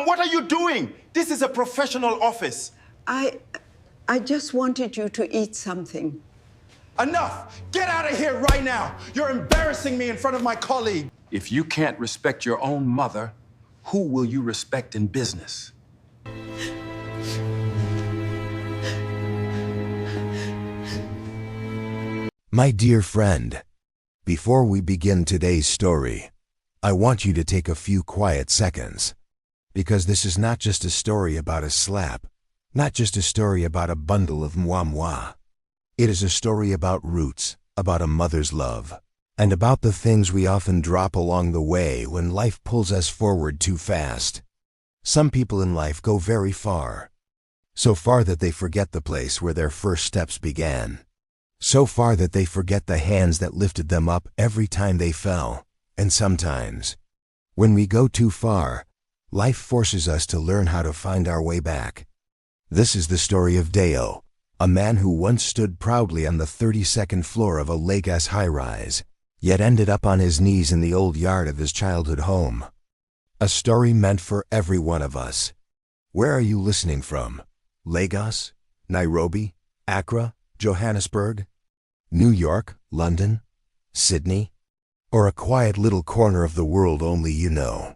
Mom, what are you doing? This is a professional office. I just wanted you to eat something. Enough! Get out of here right now! You're embarrassing me in front of my colleague. If you can't respect your own mother, who will you respect in business? My dear friend, before we begin today's story, I want you to take a few quiet seconds, because this is not just a story about a slap, not just a story about a bundle of moi. It is a story about roots, about a mother's love, and about the things we often drop along the way when life pulls us forward too fast. Some people in life go very far, so far that they forget the place where their first steps began. So far that they forget the hands that lifted them up every time they fell. And sometimes, when we go too far, life forces us to learn how to find our way back. This is the story of Deo, a man who once stood proudly on the 32nd floor of a Lagos high-rise, yet ended up on his knees in the old yard of his childhood home. A story meant for every one of us. Where are you listening from? Lagos? Nairobi? Accra? Johannesburg? New York, London, Sydney, or a quiet little corner of the world only you know?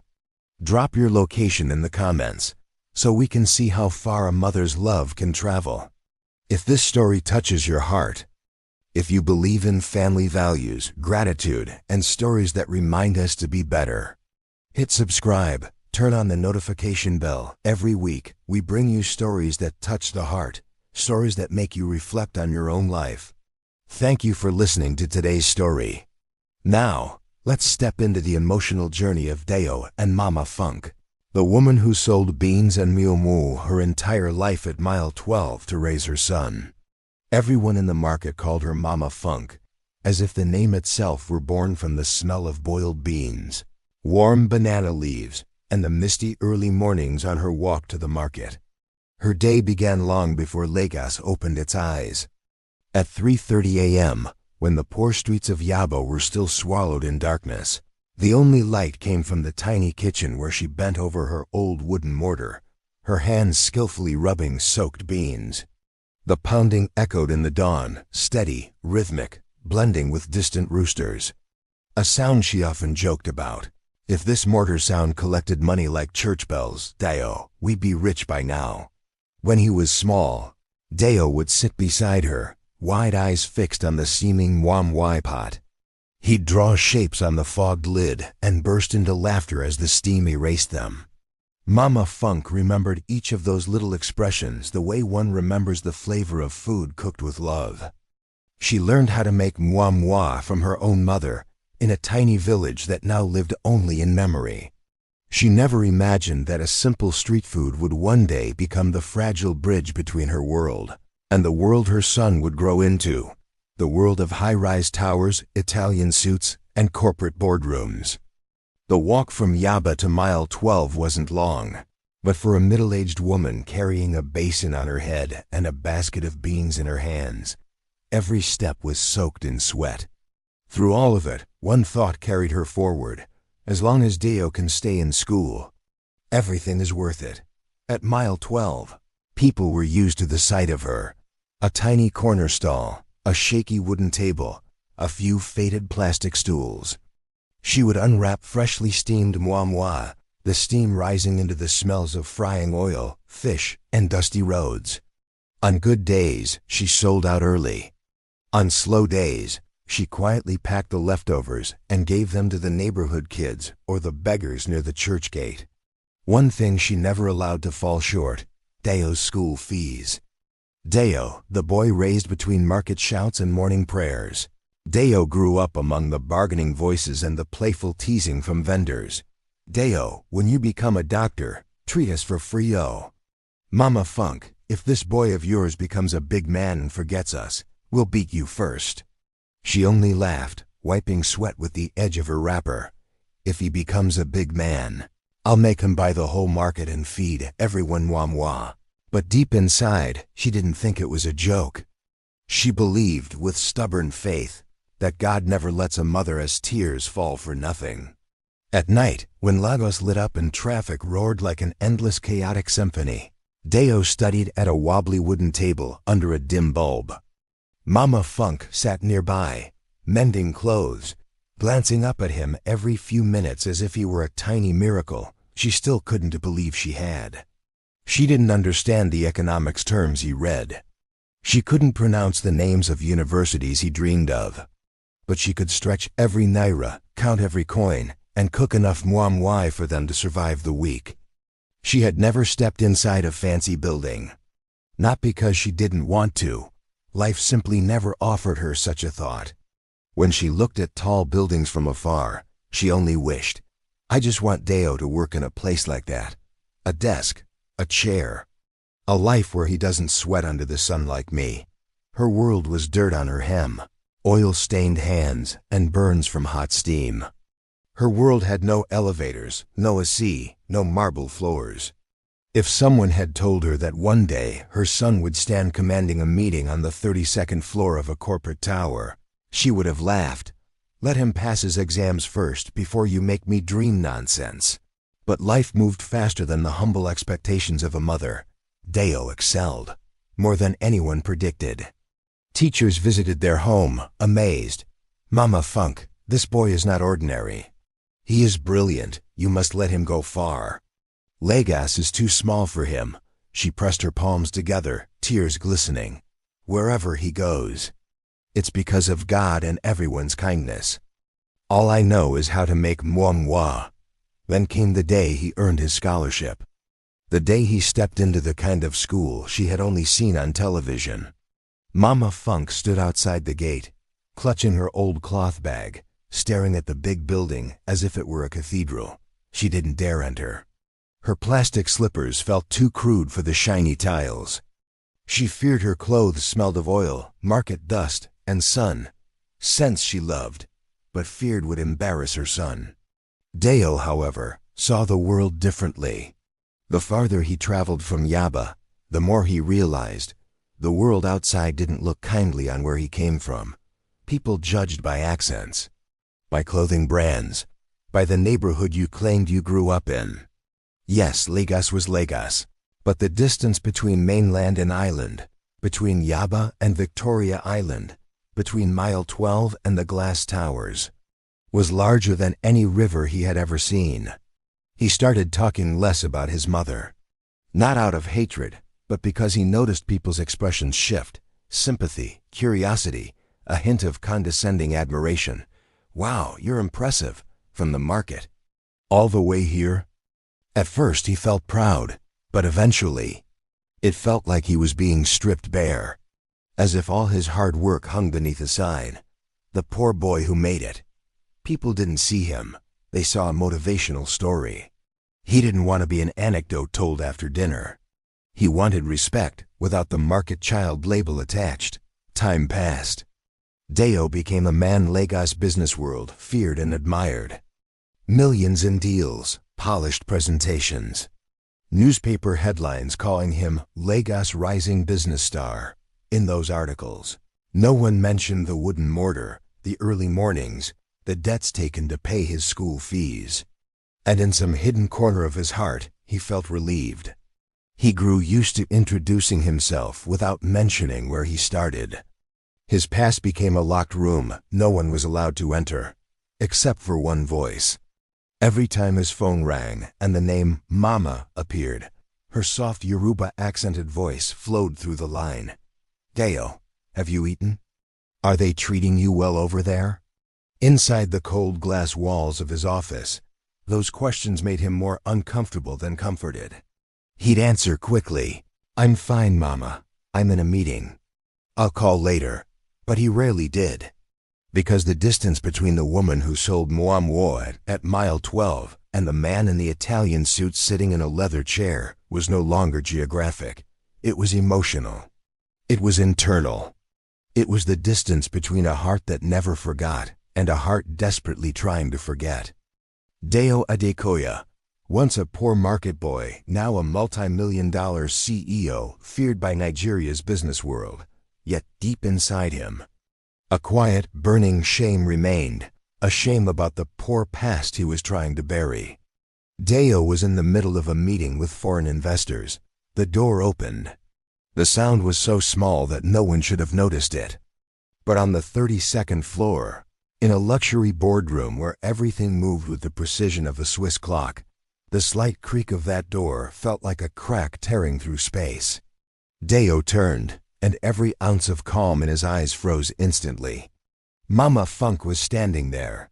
Drop your location in the comments so we can see how far a mother's love can travel. If this story touches your heart, if you believe in family values, gratitude, and stories that remind us to be better, hit subscribe, turn on the notification bell. Every week, we bring you stories that touch the heart, stories that make you reflect on your own life. Thank you for listening to today's story. Now, let's step into the emotional journey of Deo and Mama Funk, the woman who sold beans and mumu her entire life at mile 12 to raise her son. Everyone in the market called her Mama Funk, as if the name itself were born from the smell of boiled beans, warm banana leaves, and the misty early mornings on her walk to the market. Her day began long before Lagos opened its eyes. At 3:30 a.m., when the poor streets of Yaba were still swallowed in darkness, the only light came from the tiny kitchen where she bent over her old wooden mortar, her hands skillfully rubbing soaked beans. The pounding echoed in the dawn, steady, rhythmic, blending with distant roosters. A sound she often joked about. If this mortar sound collected money like church bells, Deo, we'd be rich by now. When he was small, Deo would sit beside her, wide eyes fixed on the steaming moi pot. He'd draw shapes on the fogged lid and burst into laughter as the steam erased them. Mama Funk remembered each of those little expressions the way one remembers the flavor of food cooked with love. She learned how to make moi from her own mother in a tiny village that now lived only in memory. She never imagined that a simple street food would one day become the fragile bridge between her world and the world her son would grow into, the world of high-rise towers, Italian suits, and corporate boardrooms. The walk from Yaba to mile 12 wasn't long, but for a middle-aged woman carrying a basin on her head and a basket of beans in her hands, every step was soaked in sweat. Through all of it, one thought carried her forward: as long as Deo can stay in school, everything is worth it. At mile 12, people were used to the sight of her. A tiny corner stall, a shaky wooden table, a few faded plastic stools. She would unwrap freshly steamed moi, the steam rising into the smells of frying oil, fish, and dusty roads. On good days, she sold out early. On slow days, she quietly packed the leftovers and gave them to the neighborhood kids or the beggars near the church gate. One thing she never allowed to fall short: Deo's school fees. Deo, the boy raised between market shouts and morning prayers. Deo grew up among the bargaining voices and the playful teasing from vendors. Deo, when you become a doctor, treat us for free-o. Mama Funk, if this boy of yours becomes a big man and forgets us, we'll beat you first. She only laughed, wiping sweat with the edge of her wrapper. If he becomes a big man, I'll make him buy the whole market and feed everyone moi. But deep inside, she didn't think it was a joke. She believed, with stubborn faith, that God never lets a mother's tears fall for nothing. At night, when Lagos lit up and traffic roared like an endless chaotic symphony, Deo studied at a wobbly wooden table under a dim bulb. Mama Funk sat nearby, mending clothes, glancing up at him every few minutes as if he were a tiny miracle she still couldn't believe she had. She didn't understand the economics terms he read. She couldn't pronounce the names of universities he dreamed of. But she could stretch every naira, count every coin, and cook enough muamwai for them to survive the week. She had never stepped inside a fancy building. Not because she didn't want to. Life simply never offered her such a thought. When she looked at tall buildings from afar, she only wished, I just want Deo to work in a place like that. A desk, a chair, a life where he doesn't sweat under the sun like me. Her world was dirt on her hem, oil-stained hands, and burns from hot steam. Her world had no elevators, no AC, no marble floors. If someone had told her that one day her son would stand commanding a meeting on the 32nd floor of a corporate tower, she would have laughed. Let him pass his exams first before you make me dream nonsense. But life moved faster than the humble expectations of a mother. Deo excelled, more than anyone predicted. Teachers visited their home, amazed. Mama Funk, this boy is not ordinary. He is brilliant. You must let him go far. Lagos is too small for him. She pressed her palms together, tears glistening. Wherever he goes, it's because of God and everyone's kindness. All I know is how to make muamwa. Then came the day he earned his scholarship. The day he stepped into the kind of school she had only seen on television. Mama Funk stood outside the gate, clutching her old cloth bag, staring at the big building as if it were a cathedral. She didn't dare enter. Her plastic slippers felt too crude for the shiny tiles. She feared her clothes smelled of oil, market dust, and sun. Scents she loved, but feared would embarrass her son. Deo, however, saw the world differently. The farther he traveled from Yaba, the more he realized the world outside didn't look kindly on where he came from. People judged by accents, by clothing brands, by the neighborhood you claimed you grew up in. Yes, Lagos was Lagos, but the distance between mainland and island, between Yaba and Victoria Island, between Mile 12 and the glass towers, was larger than any river he had ever seen. He started talking less about his mother. Not out of hatred, but because he noticed people's expressions shift, sympathy, curiosity, a hint of condescending admiration. Wow, you're impressive, from the market. All the way here? At first he felt proud, but eventually, it felt like he was being stripped bare. As if all his hard work hung beneath a sign. The poor boy who made it. People didn't see him. They saw a motivational story. He didn't want to be an anecdote told after dinner. He wanted respect without the market child label attached. Time passed. Deo became a man Lagos business world feared and admired. Millions in deals, polished presentations. Newspaper headlines calling him Lagos rising business star. In those articles, no one mentioned the wooden mortar, the early mornings, the debts taken to pay his school fees. And in some hidden corner of his heart, he felt relieved. He grew used to introducing himself without mentioning where he started. His past became a locked room no one was allowed to enter, except for one voice. Every time his phone rang and the name Mama appeared, her soft Yoruba-accented voice flowed through the line. Deo, have you eaten? Are they treating you well over there? Inside the cold glass walls of his office, those questions made him more uncomfortable than comforted. He'd answer quickly, I'm fine, Mama. I'm in a meeting. I'll call later. But he rarely did. Because the distance between the woman who sold muamwa at Mile 12 and the man in the Italian suit sitting in a leather chair was no longer geographic. It was emotional. It was internal. It was the distance between a heart that never forgot and a heart desperately trying to forget. Deo Adekoya, once a poor market boy, now a multi-million-dollar CEO feared by Nigeria's business world, yet deep inside him, a quiet, burning shame remained, a shame about the poor past he was trying to bury. Deo was in the middle of a meeting with foreign investors. The door opened. The sound was so small that no one should have noticed it. But on the 32nd floor, in a luxury boardroom where everything moved with the precision of a Swiss clock, the slight creak of that door felt like a crack tearing through space. Deo turned, and every ounce of calm in his eyes froze instantly. Mama Funk was standing there.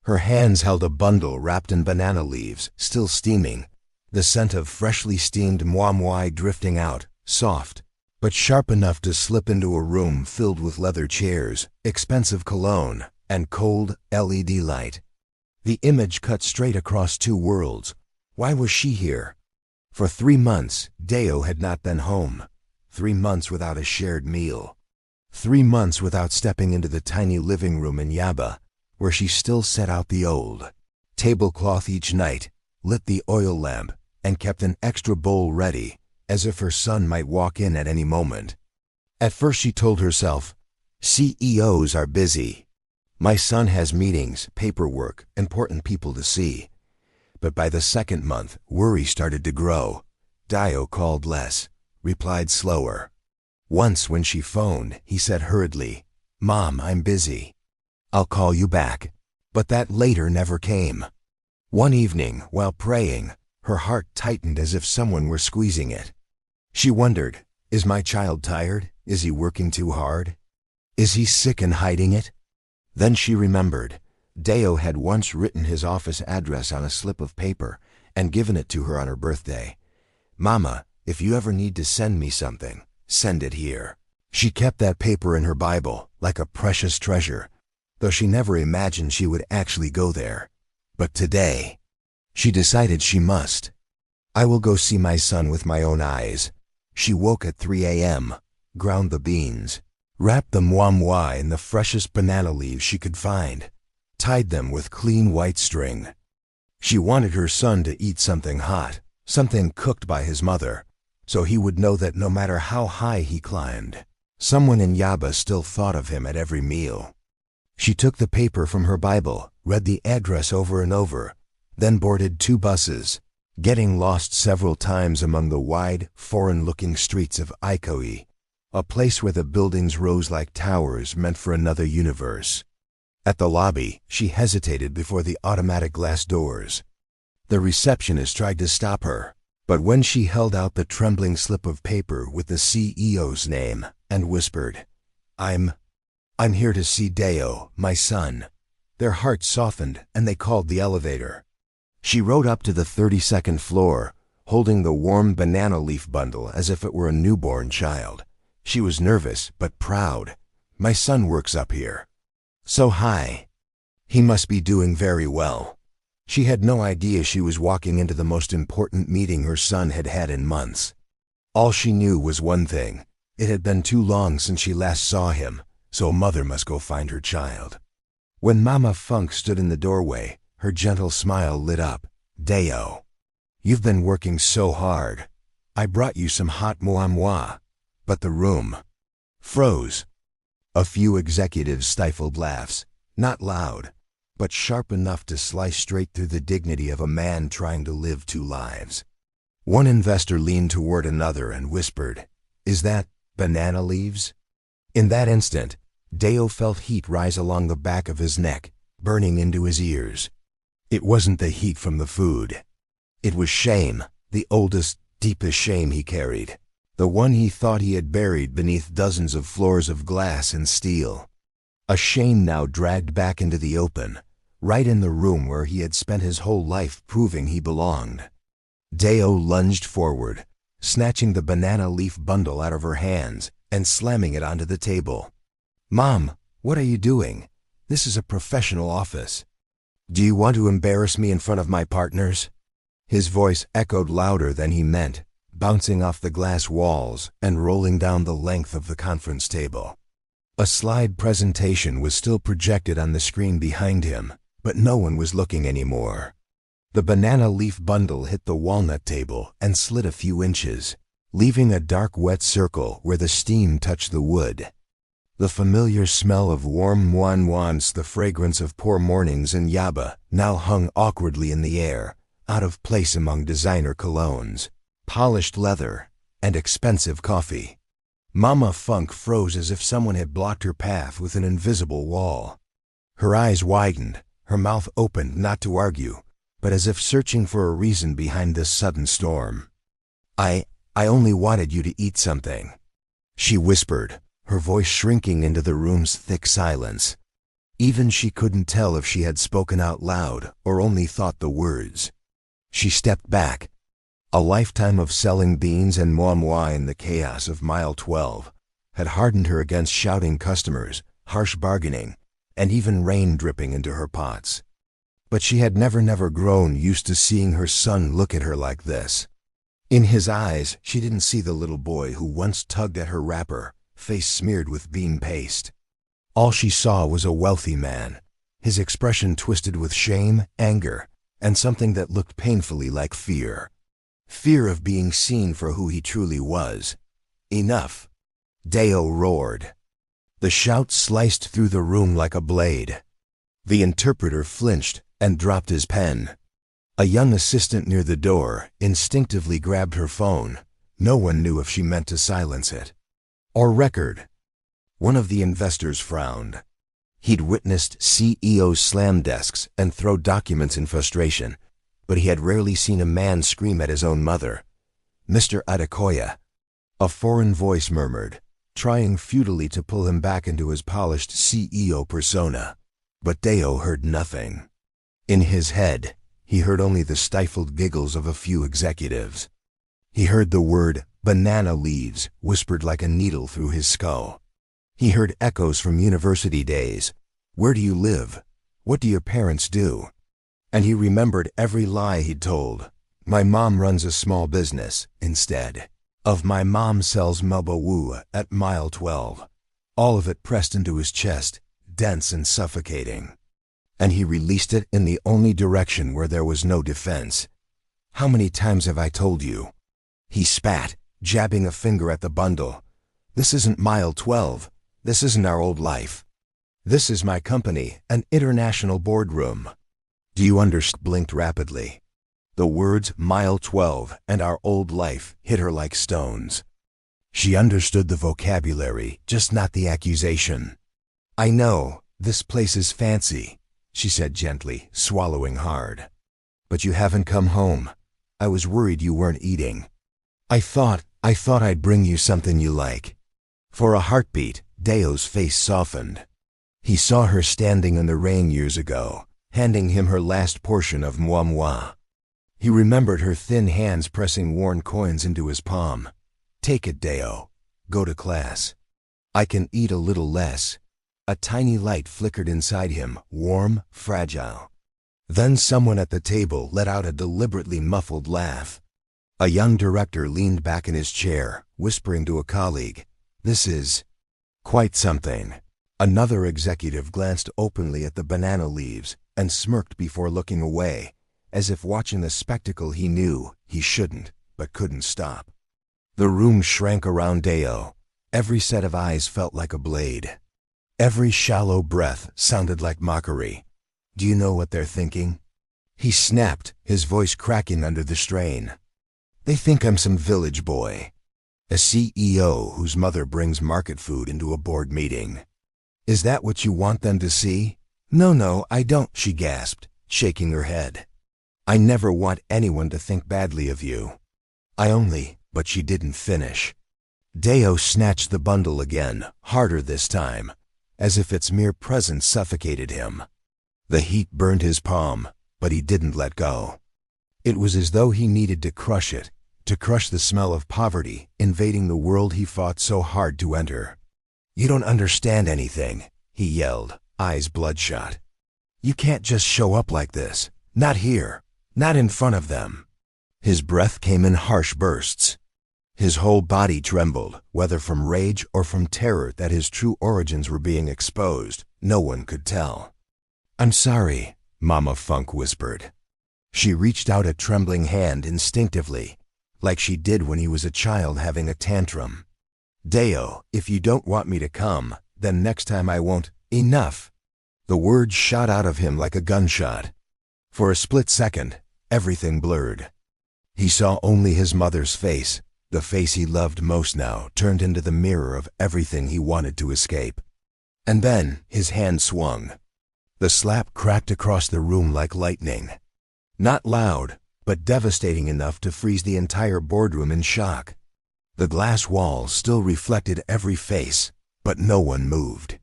Her hands held a bundle wrapped in banana leaves, still steaming, the scent of freshly steamed moi moi drifting out, soft, but sharp enough to slip into a room filled with leather chairs, expensive cologne, and cold LED light. The image cut straight across two worlds. Why was she here? For 3 months, Deo had not been home. 3 months without a shared meal. 3 months without stepping into the tiny living room in Yaba, where she still set out the old tablecloth each night, lit the oil lamp, and kept an extra bowl ready, as if her son might walk in at any moment. At first she told herself, CEOs are busy. My son has meetings, paperwork, important people to see. But by the second month, worry started to grow. Dio called less, replied slower. Once when she phoned, he said hurriedly, Mom, I'm busy. I'll call you back. But that later never came. One evening, while praying, her heart tightened as if someone were squeezing it. She wondered, is my child tired? Is he working too hard? Is he sick and hiding it? Then she remembered. Deo had once written his office address on a slip of paper and given it to her on her birthday. Mama, if you ever need to send me something, send it here. She kept that paper in her Bible like a precious treasure, though she never imagined she would actually go there. But today, she decided she must. I will go see my son with my own eyes. She woke at 3 a.m., ground the beans, wrapped the moi moi in the freshest banana leaves she could find, tied them with clean white string. She wanted her son to eat something hot, something cooked by his mother, so he would know that no matter how high he climbed, someone in Yaba still thought of him at every meal. She took the paper from her Bible, read the address over and over, then boarded 2 buses, getting lost several times among the wide, foreign-looking streets of Ikoi, a place where the buildings rose like towers meant for another universe. At the lobby, she hesitated before the automatic glass doors. The receptionist tried to stop her, but when she held out the trembling slip of paper with the CEO's name and whispered, I'm here to see Deo, my son, their hearts softened and they called the elevator. She rode up to the 32nd floor, holding the warm banana leaf bundle as if it were a newborn child. She was nervous but proud. My son works up here. So high. He must be doing very well. She had no idea she was walking into the most important meeting her son had had in months. All she knew was one thing. It had been too long since she last saw him, so mother must go find her child. When Mama Funk stood in the doorway, her gentle smile lit up. Deo, you've been working so hard. I brought you some hot moi moi. But the room froze. A few executives stifled laughs, not loud, but sharp enough to slice straight through the dignity of a man trying to live 2 lives. One investor leaned toward another and whispered, Is that banana leaves? In that instant, Deo felt heat rise along the back of his neck, burning into his ears. It wasn't the heat from the food. It was shame, the oldest, deepest shame he carried. The one he thought he had buried beneath dozens of floors of glass and steel. A shame now dragged back into the open, right in the room where he had spent his whole life proving he belonged. Deo lunged forward, snatching the banana leaf bundle out of her hands and slamming it onto the table. Mom, what are you doing? This is a professional office. Do you want to embarrass me in front of my partners? His voice echoed louder than he meant, bouncing off the glass walls and rolling down the length of the conference table. A slide presentation was still projected on the screen behind him, but no one was looking anymore. The banana leaf bundle hit the walnut table and slid a few inches, leaving a dark wet circle where the steam touched the wood. The familiar smell of warm once the fragrance of poor mornings in Yaba, now hung awkwardly in the air, out of place among designer colognes, polished leather, and expensive coffee. Mama Funk froze as if someone had blocked her path with an invisible wall. Her eyes widened, her mouth opened not to argue, but as if searching for a reason behind this sudden storm. I only wanted you to eat something," she whispered, her voice shrinking into the room's thick silence. Even she couldn't tell if she had spoken out loud or only thought the words. She stepped back. A lifetime of selling beans and moi in the chaos of Mile 12 had hardened her against shouting customers, harsh bargaining, and even rain dripping into her pots. But she had never grown used to seeing her son look at her like this. In his eyes, she didn't see the little boy who once tugged at her wrapper, face smeared with bean paste. All she saw was a wealthy man, his expression twisted with shame, anger, and something that looked painfully like fear. Fear of being seen for who he truly was. "Enough!" Deo roared. The shout sliced through the room like a blade. The interpreter flinched and dropped his pen. A young assistant near the door instinctively grabbed her phone. No one knew if she meant to silence it or record. One of the investors frowned. He'd witnessed CEOs slam desks and throw documents in frustration, but he had rarely seen a man scream at his own mother. "Mr. Adekoya," a foreign voice murmured, trying futilely to pull him back into his polished CEO persona. But Deo heard nothing. In his head, he heard only the stifled giggles of a few executives. He heard the word "banana leaves" whispered like a needle through his skull. He heard echoes from university days. "Where do you live? What do your parents do?" And he remembered every lie he'd told. "My mom runs a small business," instead of "my mom sells Melba at Mile 12. All of it pressed into his chest, dense and suffocating. And he released it in the only direction where there was no defense. "How many times have I told you?" He spat, jabbing a finger at the bundle. "This isn't Mile 12. This isn't our old life. This is my company, an international boardroom. Do you understand?" Blinked rapidly. The words Mile 12 and our old life hit her like stones. She understood the vocabulary, just not the accusation. "I know, this place is fancy," she said gently, swallowing hard. "But you haven't come home. I was worried you weren't eating. I thought I'd bring you something you like." For a heartbeat, Deo's face softened. He saw her standing in the rain years ago, handing him her last portion of moi. He remembered her thin hands pressing worn coins into his palm. "Take it, Deo. Go to class. I can eat a little less." A tiny light flickered inside him, warm, fragile. Then someone at the table let out a deliberately muffled laugh. A young director leaned back in his chair, whispering to a colleague, "This is quite something." Another executive glanced openly at the banana leaves and smirked before looking away, as if watching the spectacle he knew he shouldn't, but couldn't stop. The room shrank around Deo. Every set of eyes felt like a blade. Every shallow breath sounded like mockery. "Do you know what they're thinking?" He snapped, his voice cracking under the strain. "They think I'm some village boy. A CEO whose mother brings market food into a board meeting. Is that what you want them to see?" No, I don't," she gasped, shaking her head. "I never want anyone to think badly of you. But she didn't finish. Deo snatched the bundle again, harder this time, as if its mere presence suffocated him. The heat burned his palm, but he didn't let go. It was as though he needed to crush it, to crush the smell of poverty invading the world he fought so hard to enter. "You don't understand anything," he yelled, eyes bloodshot. "You can't just show up like this. Not here. Not in front of them." His breath came in harsh bursts. His whole body trembled, whether from rage or from terror that his true origins were being exposed. No one could tell. "I'm sorry," Mama Funk whispered. She reached out a trembling hand instinctively, like she did when he was a child having a tantrum. "Deo, if you don't want me to come, then next time I won't. Enough! The words shot out of him like a gunshot. For a split second, everything blurred. He saw only his mother's face, the face he loved most now, turned into the mirror of everything he wanted to escape. And then his hand swung. The slap cracked across the room like lightning. Not loud, but devastating enough to freeze the entire boardroom in shock. The glass walls still reflected every face, but no one moved.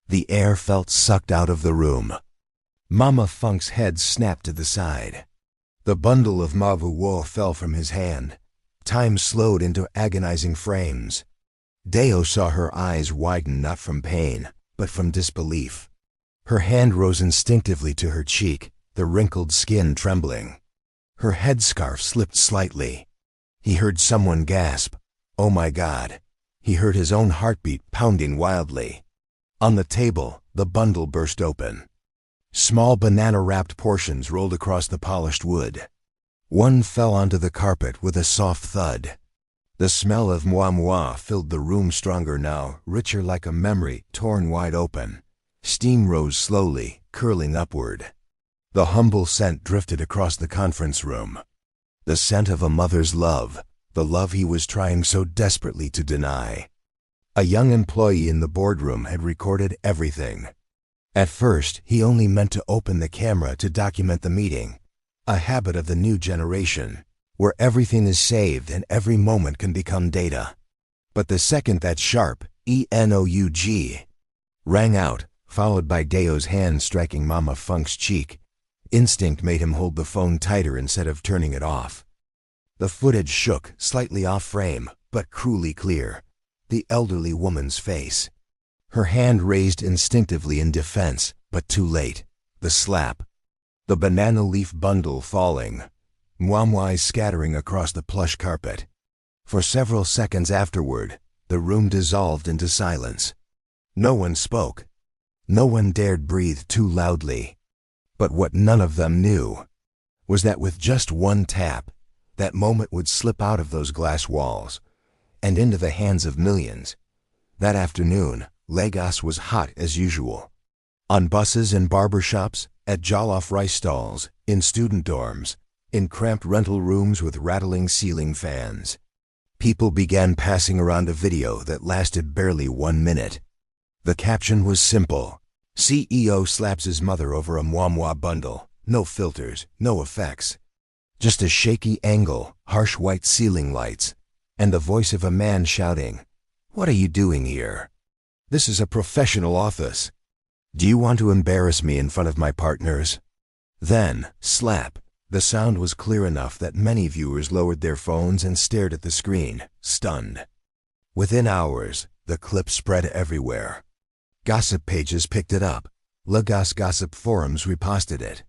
The air felt sucked out of the room. Mama Funk's head snapped to the side. The bundle of mavuo fell from his hand. Time slowed into agonizing frames. Deo saw her eyes widen not from pain, but from disbelief. Her hand rose instinctively to her cheek, the wrinkled skin trembling. Her headscarf slipped slightly. He heard someone gasp, "Oh my God." He heard his own heartbeat pounding wildly. On the table, the bundle burst open. Small banana-wrapped portions rolled across the polished wood. One fell onto the carpet with a soft thud. The smell of moi filled the room stronger now, richer like a memory torn wide open. Steam rose slowly, curling upward. The humble scent drifted across the conference room. The scent of a mother's love, the love he was trying so desperately to deny. A young employee in the boardroom had recorded everything. At first, he only meant to open the camera to document the meeting, a habit of the new generation, where everything is saved and every moment can become data. But the second that sharp, ENOUG, rang out, followed by Deo's hand striking Mama Funk's cheek, instinct made him hold the phone tighter instead of turning it off. The footage shook, slightly off frame, but cruelly clear. The elderly woman's face. Her hand raised instinctively in defense, but too late. The slap. The banana leaf bundle falling. Mwamwais scattering across the plush carpet. For several seconds afterward, the room dissolved into silence. No one spoke. No one dared breathe too loudly. But what none of them knew was that with just one tap, that moment would slip out of those glass walls and into the hands of millions. That afternoon, Lagos was hot as usual. On buses and barbershops, at jollof rice stalls, in student dorms, in cramped rental rooms with rattling ceiling fans. People began passing around a video that lasted barely 1 minute. The caption was simple. CEO slaps his mother over a moi bundle. No filters, no effects. Just a shaky angle, harsh white ceiling lights, and the voice of a man shouting, "What are you doing here? This is a professional office. Do you want to embarrass me in front of my partners?" Then, slap. The sound was clear enough that many viewers lowered their phones and stared at the screen, stunned. Within hours, the clip spread everywhere. Gossip pages picked it up. Lagos gossip forums reposted it.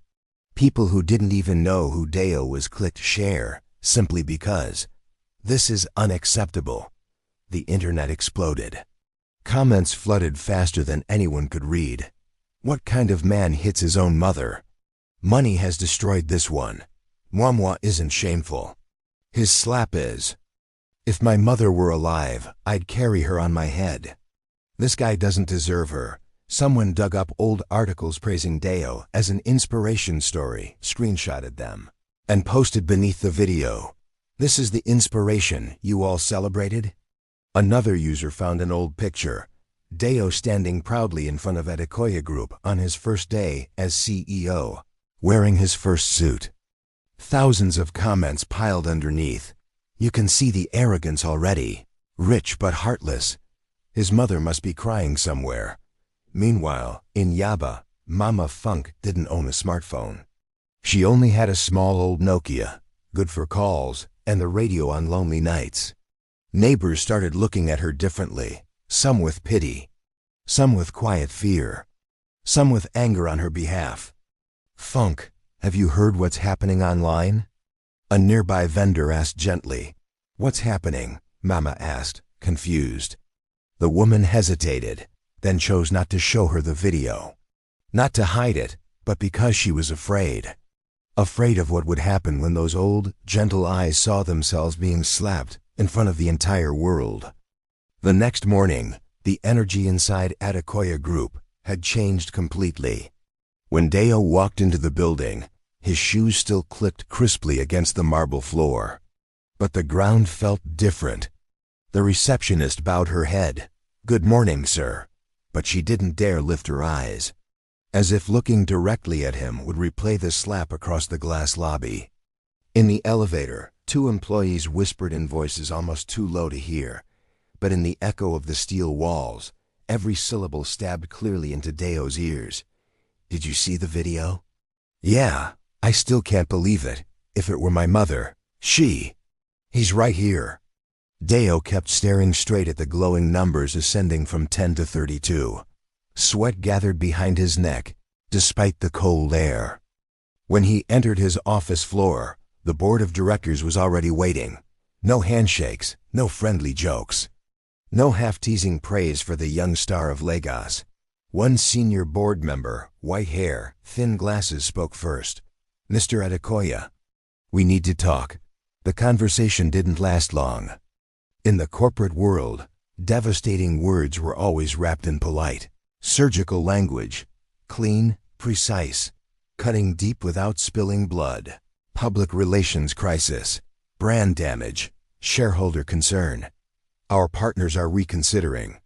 People who didn't even know who Deo was clicked share, simply because. This is unacceptable. The internet exploded. Comments flooded faster than anyone could read. What kind of man hits his own mother? Money has destroyed this one. Moi isn't shameful. His slap is. If my mother were alive, I'd carry her on my head. This guy doesn't deserve her. Someone dug up old articles praising Deo as an inspiration story, screenshotted them, and posted beneath the video. This is the inspiration you all celebrated? Another user found an old picture. Deo standing proudly in front of Adekoya Group on his first day as CEO, wearing his first suit. Thousands of comments piled underneath. You can see the arrogance already. Rich but heartless. His mother must be crying somewhere. Meanwhile, in Yaba, Mama Funk didn't own a smartphone. She only had a small old Nokia, good for calls, and the radio on lonely nights. Neighbors started looking at her differently, some with pity, some with quiet fear, some with anger on her behalf. "Funk, have you heard what's happening online?" A nearby vendor asked gently. "What's happening?" Mama asked, confused. The woman hesitated, then chose not to show her the video. Not to hide it, but because she was afraid. Afraid of what would happen when those old, gentle eyes saw themselves being slapped in front of the entire world. The next morning, The energy inside Adekoya Group had changed completely. When Deo walked into the building, his shoes still clicked crisply against the marble floor. But the ground felt different. The receptionist bowed her head. "Good morning, sir." But she didn't dare lift her eyes, as if looking directly at him would replay the slap across the glass lobby. In the elevator, two employees whispered in voices almost too low to hear, but in the echo of the steel walls, every syllable stabbed clearly into Deo's ears. "Did you see the video?" "Yeah, I still can't believe it. If it were my mother, he's right here." Deo kept staring straight at the glowing numbers ascending from 10 to 32. Sweat gathered behind his neck, despite the cold air. When he entered his office floor, the board of directors was already waiting. No handshakes, no friendly jokes, no half-teasing praise for the young star of Lagos. One senior board member, white hair, thin glasses, spoke first. "Mr. Adekoya, we need to talk." The conversation didn't last long. In the corporate world, devastating words were always wrapped in polite, surgical language, clean, precise, cutting deep without spilling blood. Public relations crisis, brand damage, shareholder concern. "Our partners are reconsidering."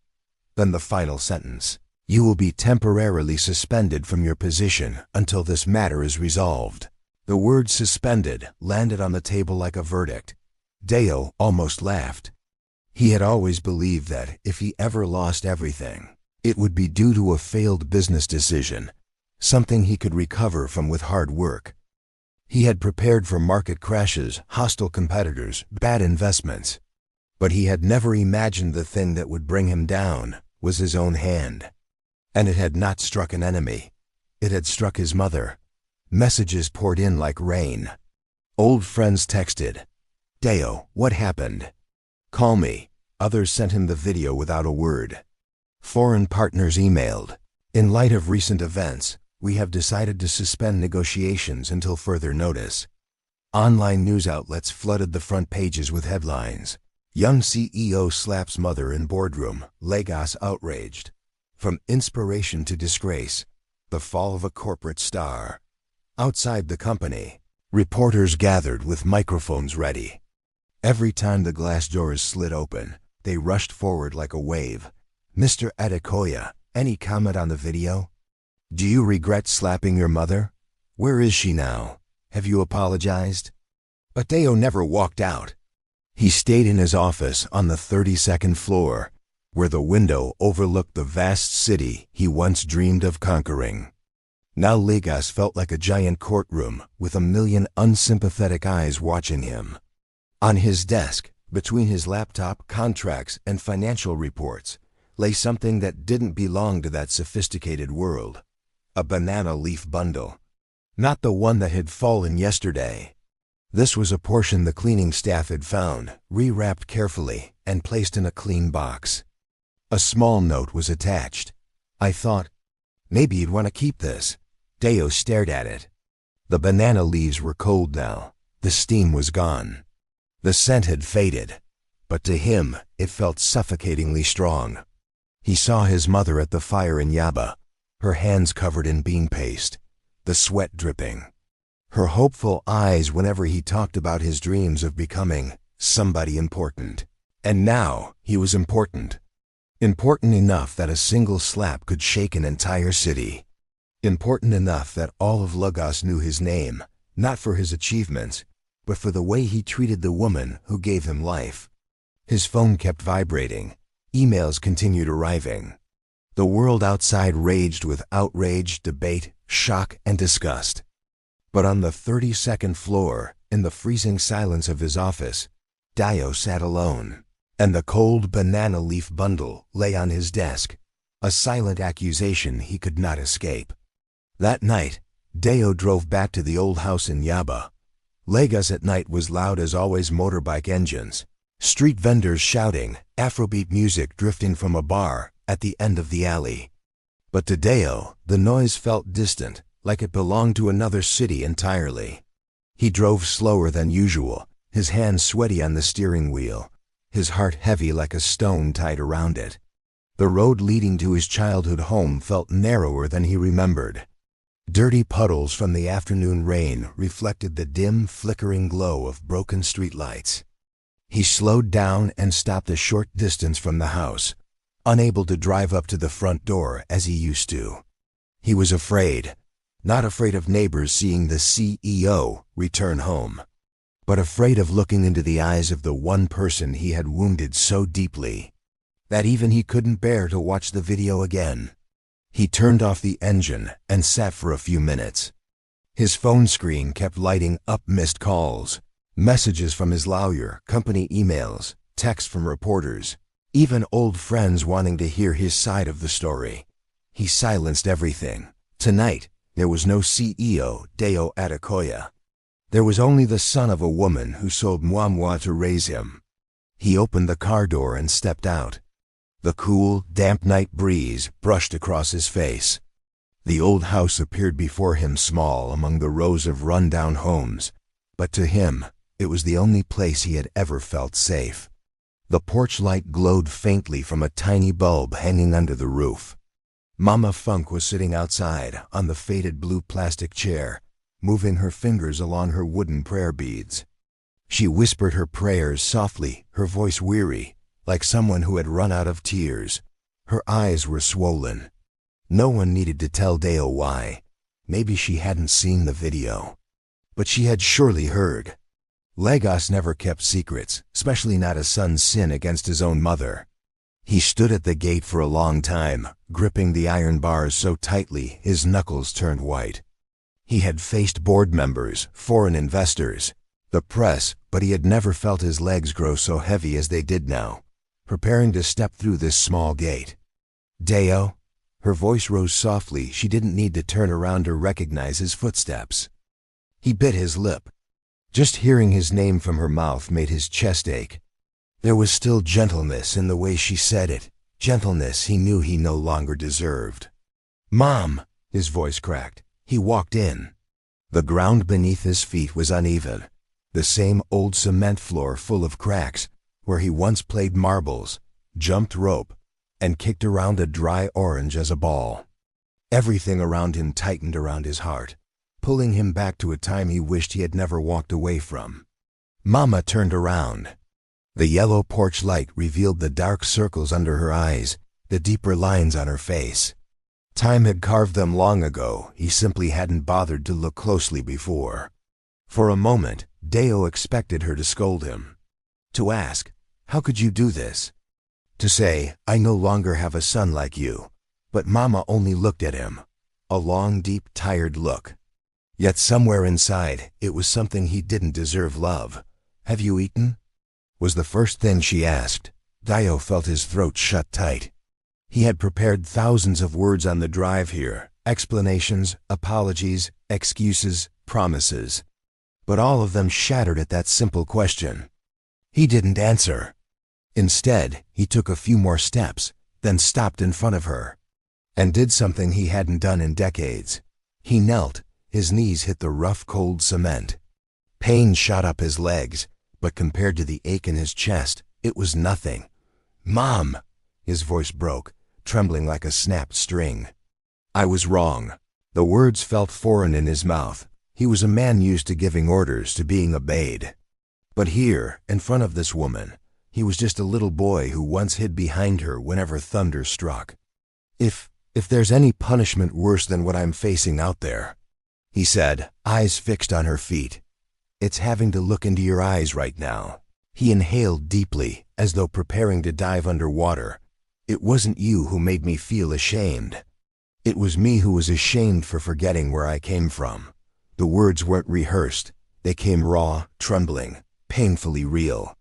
Then the final sentence. "You will be temporarily suspended from your position until this matter is resolved." The word "suspended" landed on the table like a verdict. Deo almost laughed. He had always believed that if he ever lost everything, it would be due to a failed business decision, something he could recover from with hard work. He had prepared for market crashes, hostile competitors, bad investments. But he had never imagined the thing that would bring him down was his own hand. And it had not struck an enemy. It had struck his mother. Messages poured in like rain. Old friends texted, "Deo, what happened? Call me." Others sent him the video without a word. Foreign partners emailed, "In light of recent events, we have decided to suspend negotiations until further notice." Online news outlets flooded the front pages with headlines. "Young CEO slaps mother in boardroom, Lagos outraged." From inspiration to disgrace, the fall of a corporate star. Outside the company, reporters gathered with microphones ready. Every time the glass doors slid open, they rushed forward like a wave. "Mr. Adekoya, any comment on the video? Do you regret slapping your mother? Where is she now? Have you apologized?" But Deo never walked out. He stayed in his office on the 32nd floor, where the window overlooked the vast city he once dreamed of conquering. Now Lagos felt like a giant courtroom with a million unsympathetic eyes watching him. On his desk, between his laptop, contracts, and financial reports, lay something that didn't belong to that sophisticated world. A banana leaf bundle. Not the one that had fallen yesterday. This was a portion the cleaning staff had found, rewrapped carefully, and placed in a clean box. A small note was attached. "I thought, maybe you'd want to keep this." Deo stared at it. The banana leaves were cold now. The steam was gone. The scent had faded, but to him it felt suffocatingly strong. He saw his mother at the fire in Yaba, her hands covered in bean paste, the sweat dripping. Her hopeful eyes whenever he talked about his dreams of becoming somebody important. And now he was important. Important enough that a single slap could shake an entire city. Important enough that all of Lagos knew his name, not for his achievements, but for the way he treated the woman who gave him life. His phone kept vibrating. Emails continued arriving. The world outside raged with outrage, debate, shock, and disgust. But on the 32nd floor, in the freezing silence of his office, Deo sat alone, and the cold banana leaf bundle lay on his desk, a silent accusation he could not escape. That night, Deo drove back to the old house in Yaba. Lagos at night was loud as always, motorbike engines, street vendors shouting, Afrobeat music drifting from a bar at the end of the alley. But to Deo, the noise felt distant, like it belonged to another city entirely. He drove slower than usual, his hands sweaty on the steering wheel, his heart heavy like a stone tied around it. The road leading to his childhood home felt narrower than he remembered. Dirty puddles from the afternoon rain reflected the dim, flickering glow of broken streetlights. He slowed down and stopped a short distance from the house, unable to drive up to the front door as he used to. He was afraid, not afraid of neighbors seeing the CEO return home, but afraid of looking into the eyes of the one person he had wounded so deeply that even he couldn't bear to watch the video again. He turned off the engine and sat for a few minutes. His phone screen kept lighting up missed calls, messages from his lawyer, company emails, texts from reporters, even old friends wanting to hear his side of the story. He silenced everything. Tonight, there was no CEO Deo Adekoya. There was only the son of a woman who sold moi to raise him. He opened the car door and stepped out. The cool, damp night breeze brushed across his face. The old house appeared before him small among the rows of run-down homes, but to him, it was the only place he had ever felt safe. The porch light glowed faintly from a tiny bulb hanging under the roof. Mama Funk was sitting outside on the faded blue plastic chair, moving her fingers along her wooden prayer beads. She whispered her prayers softly, her voice weary, like someone who had run out of tears. Her eyes were swollen. No one needed to tell Deo why. Maybe she hadn't seen the video. But she had surely heard. Lagos never kept secrets, especially not a son's sin against his own mother. He stood at the gate for a long time, gripping the iron bars so tightly his knuckles turned white. He had faced board members, foreign investors, the press, but he had never felt his legs grow so heavy as they did now, preparing to step through this small gate. Deo? Her voice rose softly. She didn't need to turn around to recognize his footsteps. He bit his lip. Just hearing his name from her mouth made his chest ache. There was still gentleness in the way she said it, gentleness he knew he no longer deserved. "Mom!" His voice cracked. He walked in. The ground beneath his feet was uneven, the same old cement floor full of cracks where he once played marbles, jumped rope, and kicked around a dry orange as a ball. Everything around him tightened around his heart, pulling him back to a time he wished he had never walked away from. Mama turned around. The yellow porch light revealed the dark circles under her eyes, the deeper lines on her face. Time had carved them long ago. He simply hadn't bothered to look closely before. For a moment, Deo expected her to scold him. To ask, "How could you do this?" To say, "I no longer have a son like you." But Mama only looked at him. A long, deep, tired look. Yet somewhere inside, it was something he didn't deserve love. "Have you eaten?" Was the first thing she asked. Deo felt his throat shut tight. He had prepared thousands of words on the drive here, explanations, apologies, excuses, promises. But all of them shattered at that simple question. He didn't answer. Instead, he took a few more steps, then stopped in front of her, and did something he hadn't done in decades. He knelt, his knees hit the rough, cold cement. Pain shot up his legs, but compared to the ache in his chest, it was nothing. "Mom!" His voice broke, trembling like a snapped string. "I was wrong." The words felt foreign in his mouth. He was a man used to giving orders, to being obeyed. But here, in front of this woman, he was just a little boy who once hid behind her whenever thunder struck. If there's any punishment worse than what I'm facing out there," he said, eyes fixed on her feet, "it's having to look into your eyes right now." He inhaled deeply, as though preparing to dive underwater. "It wasn't you who made me feel ashamed. It was me who was ashamed for forgetting where I came from." The words weren't rehearsed. They came raw, trembling, painfully real.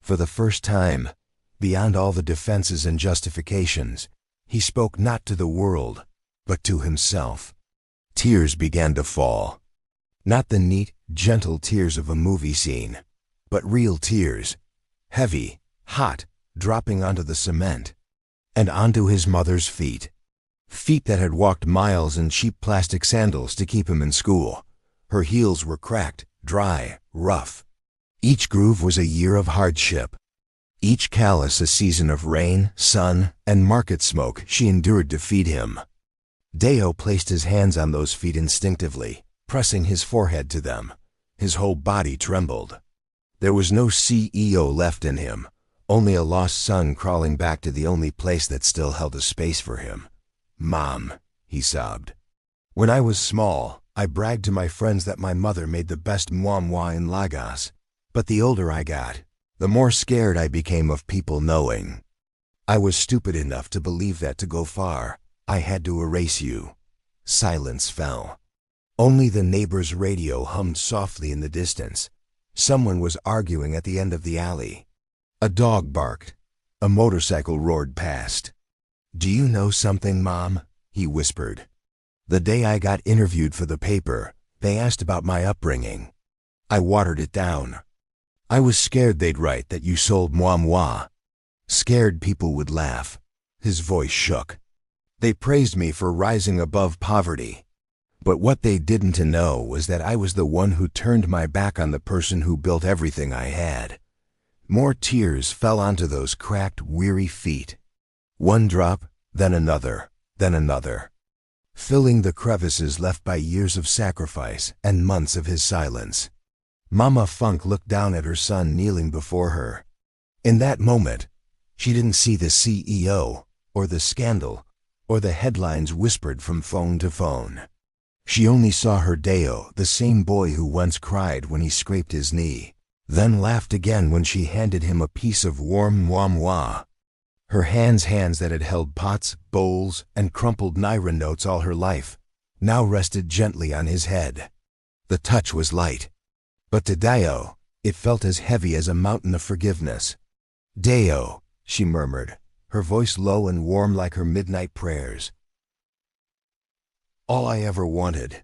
For the first time, beyond all the defenses and justifications, he spoke not to the world, but to himself. Tears began to fall. Not the neat, gentle tears of a movie scene, but real tears, heavy, hot, dropping onto the cement, and onto his mother's feet. Feet that had walked miles in cheap plastic sandals to keep him in school. Her heels were cracked, dry, rough. Each groove was a year of hardship. Each callous a season of rain, sun, and market smoke she endured to feed him. Deo placed his hands on those feet instinctively, pressing his forehead to them. His whole body trembled. There was no CEO left in him, only a lost son crawling back to the only place that still held a space for him. "Mom," he sobbed. "When I was small, I bragged to my friends that my mother made the best mwah in Lagos. But the older I got, the more scared I became of people knowing. I was stupid enough to believe that to go far, I had to erase you." Silence fell. Only the neighbor's radio hummed softly in the distance. Someone was arguing at the end of the alley. A dog barked. A motorcycle roared past. "Do you know something, Mom?" he whispered. "The day I got interviewed for the paper, they asked about my upbringing. I watered it down. I was scared they'd write that you sold moi. Scared people would laugh." His voice shook. "They praised me for rising above poverty. But what they didn't know was that I was the one who turned my back on the person who built everything I had." More tears fell onto those cracked, weary feet. One drop, then another, filling the crevices left by years of sacrifice and months of his silence. Mama Funk looked down at her son kneeling before her. In that moment, she didn't see the CEO, or the scandal, or the headlines whispered from phone to phone. She only saw her Deo, the same boy who once cried when he scraped his knee, then laughed again when she handed him a piece of warm moi. Her hands that had held pots, bowls, and crumpled Naira notes all her life, now rested gently on his head. The touch was light, but to Deo, it felt as heavy as a mountain of forgiveness. "Deo," she murmured, her voice low and warm like her midnight prayers. "All I ever wanted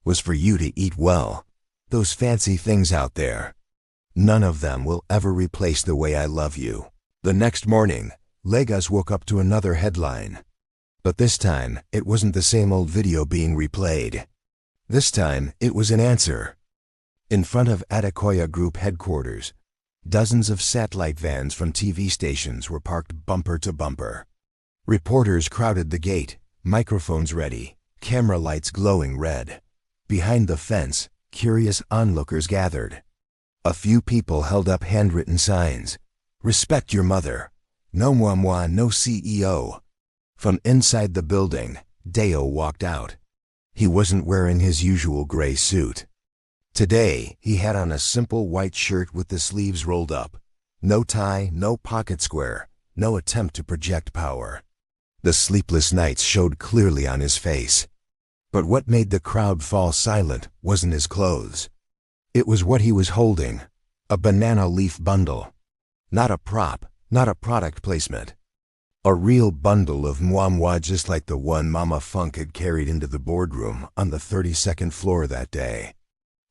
was for you to eat well. Those fancy things out there, none of them will ever replace the way I love you." The next morning, Lagos woke up to another headline. But this time, it wasn't the same old video being replayed. This time, it was an answer. In front of Adekoya Group headquarters, dozens of satellite vans from TV stations were parked bumper to bumper. Reporters crowded the gate, microphones ready, camera lights glowing red. Behind the fence, curious onlookers gathered. A few people held up handwritten signs. "Respect your mother. No moi, no CEO." From inside the building, Deo walked out. He wasn't wearing his usual gray suit. Today, he had on a simple white shirt with the sleeves rolled up. No tie, no pocket square, no attempt to project power. The sleepless nights showed clearly on his face. But what made the crowd fall silent wasn't his clothes. It was what he was holding, a banana leaf bundle. Not a prop, not a product placement. A real bundle of moi just like the one Mama Funk had carried into the boardroom on the 32nd floor that day.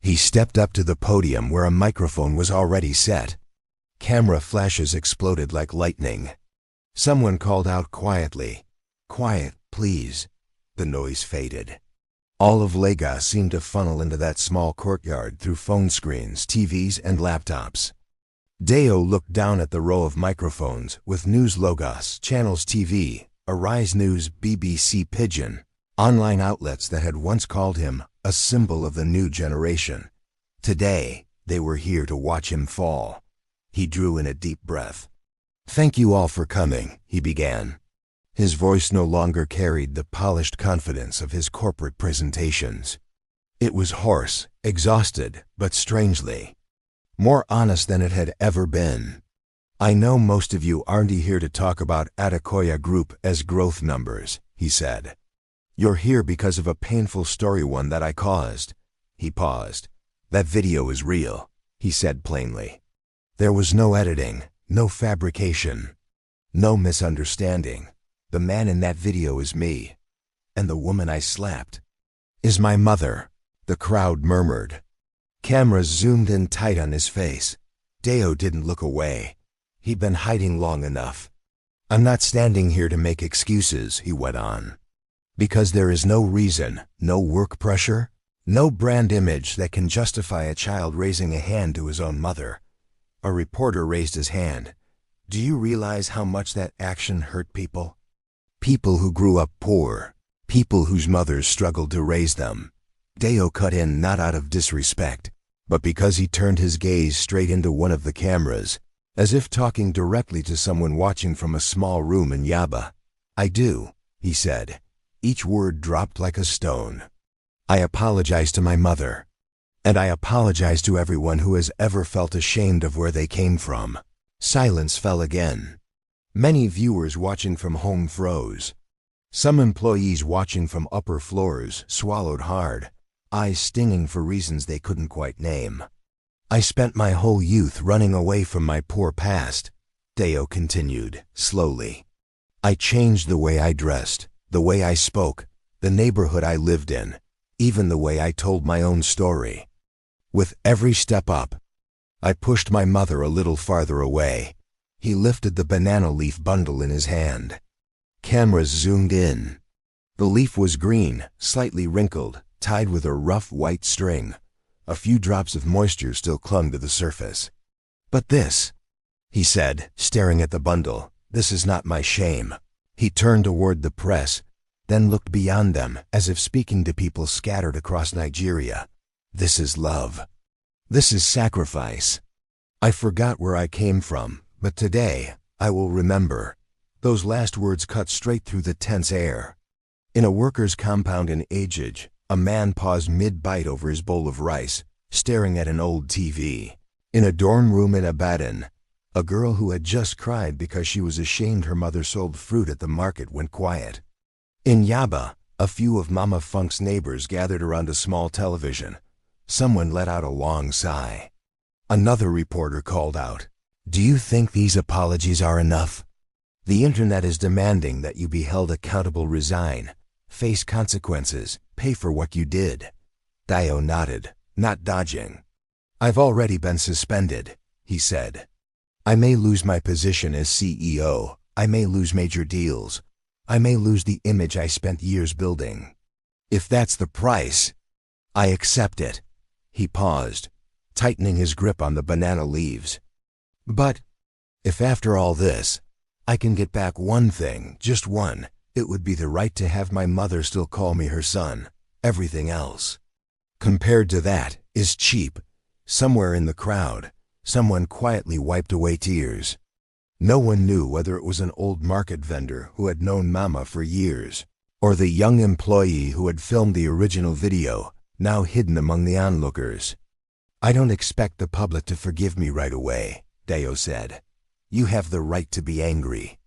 He stepped up to the podium where a microphone was already set. Camera flashes exploded like lightning. Someone called out quietly, "Quiet, please." The noise faded. All of Lagos seemed to funnel into that small courtyard through phone screens, TVs, and laptops. Deo looked down at the row of microphones with News Lagos, Channels TV, Arise News, BBC Pidgin, online outlets that had once called him a symbol of the new generation. Today, they were here to watch him fall. He drew in a deep breath. "Thank you all for coming," he began. His voice no longer carried the polished confidence of his corporate presentations. It was hoarse, exhausted, but strangely more honest than it had ever been. "I know most of you aren't here to talk about Adekoya Group as growth numbers," he said. "You're here because of a painful story, one that I caused." He paused. "That video is real," he said plainly. "There was no editing, no fabrication, no misunderstanding. The man in that video is me, and the woman I slapped is my mother." The crowd murmured. Cameras zoomed in tight on his face. Deo didn't look away. He'd been hiding long enough. "I'm not standing here to make excuses," he went on, "because there is no reason, no work pressure, no brand image that can justify a child raising a hand to his own mother." A reporter raised his hand. Do you realize how much that action hurt people? People who grew up poor. People whose mothers struggled to raise them. Deo cut in not out of disrespect, but because he turned his gaze straight into one of the cameras, as if talking directly to someone watching from a small room in Yaba. I do, he said. Each word dropped like a stone. I apologize to my mother. And I apologize to everyone who has ever felt ashamed of where they came from. Silence fell again. Many viewers watching from home froze. Some employees watching from upper floors swallowed hard, eyes stinging for reasons they couldn't quite name. I spent my whole youth running away from my poor past, Deo continued, slowly. I changed the way I dressed, the way I spoke, the neighborhood I lived in, even the way I told my own story. With every step up, I pushed my mother a little farther away. He lifted the banana leaf bundle in his hand. Cameras zoomed in. The leaf was green, slightly wrinkled, tied with a rough white string. A few drops of moisture still clung to the surface. But this, he said, staring at the bundle, this is not my shame. He turned toward the press, then looked beyond them as if speaking to people scattered across Nigeria. This is love. This is sacrifice. I forgot where I came from, but today I will remember. Those last words cut straight through the tense air. In a worker's compound in Agege, a man paused mid-bite over his bowl of rice, staring at an old TV. In a dorm room in Ibadan, a girl who had just cried because she was ashamed her mother sold fruit at the market went quiet. In Yaba, a few of Mama Funk's neighbors gathered around a small television. Someone let out a long sigh. Another reporter called out, "Do you think these apologies are enough? The internet is demanding that you be held accountable, resign, face consequences, pay for what you did." Dio nodded, not dodging. "I've already been suspended," he said. "I may lose my position as CEO. I may lose major deals. I may lose the image I spent years building. If that's the price, I accept it." He paused, tightening his grip on the banana leaves. "But if after all this, I can get back one thing, just one, it would be the right to have my mother still call me her son. Everything else, compared to that, is cheap." Somewhere in the crowd, someone quietly wiped away tears. No one knew whether it was an old market vendor who had known Mama for years, or the young employee who had filmed the original video, now hidden among the onlookers. "I don't expect the public to forgive me right away," Deo said. "You have the right to be angry,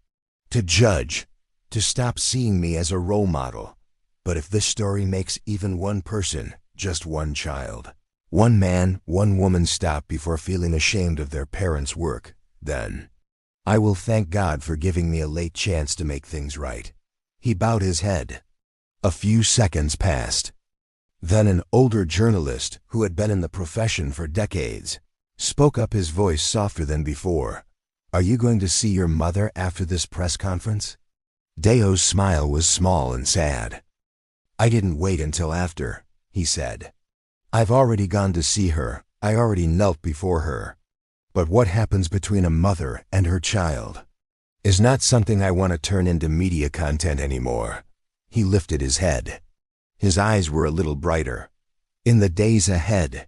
to judge, to stop seeing me as a role model. But if this story makes even one person, just one child, one man, one woman stop before feeling ashamed of their parents' work, then I will thank God for giving me a late chance to make things right." He bowed his head. A few seconds passed. Then an older journalist, who had been in the profession for decades, spoke up, his voice softer than before. "Are you going to see your mother after this press conference?" Deo's smile was small and sad. "I didn't wait until after," he said. "I've already gone to see her. I already knelt before her. But what happens between a mother and her child is not something I want to turn into media content anymore." He lifted his head. His eyes were a little brighter. "In the days ahead,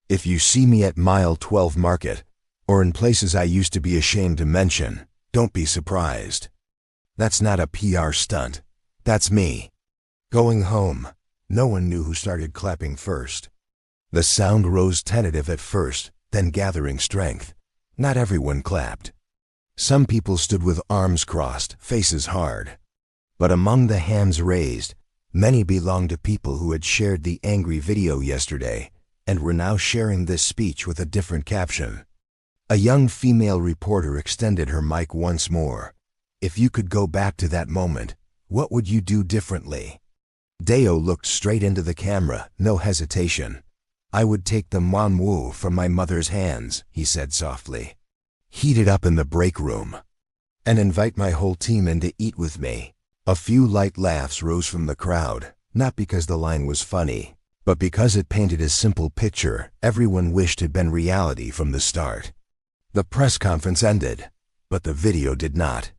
if you see me at Mile 12 Market, or in places I used to be ashamed to mention, don't be surprised. That's not a PR stunt. That's me. Going home." No one knew who started clapping first. The sound rose tentative at first, then gathering strength. Not everyone clapped. Some people stood with arms crossed, faces hard. But among the hands raised, many belonged to people who had shared the angry video yesterday and were now sharing this speech with a different caption. A young female reporter extended her mic once more. "If you could go back to that moment, what would you do differently?" Deo looked straight into the camera, no hesitation. "I would take the Mwanwu from my mother's hands," he said softly. "Heat it up in the break room, and invite my whole team in to eat with me." A few light laughs rose from the crowd, not because the line was funny, but because it painted a simple picture everyone wished had been reality from the start. The press conference ended. But the video did not.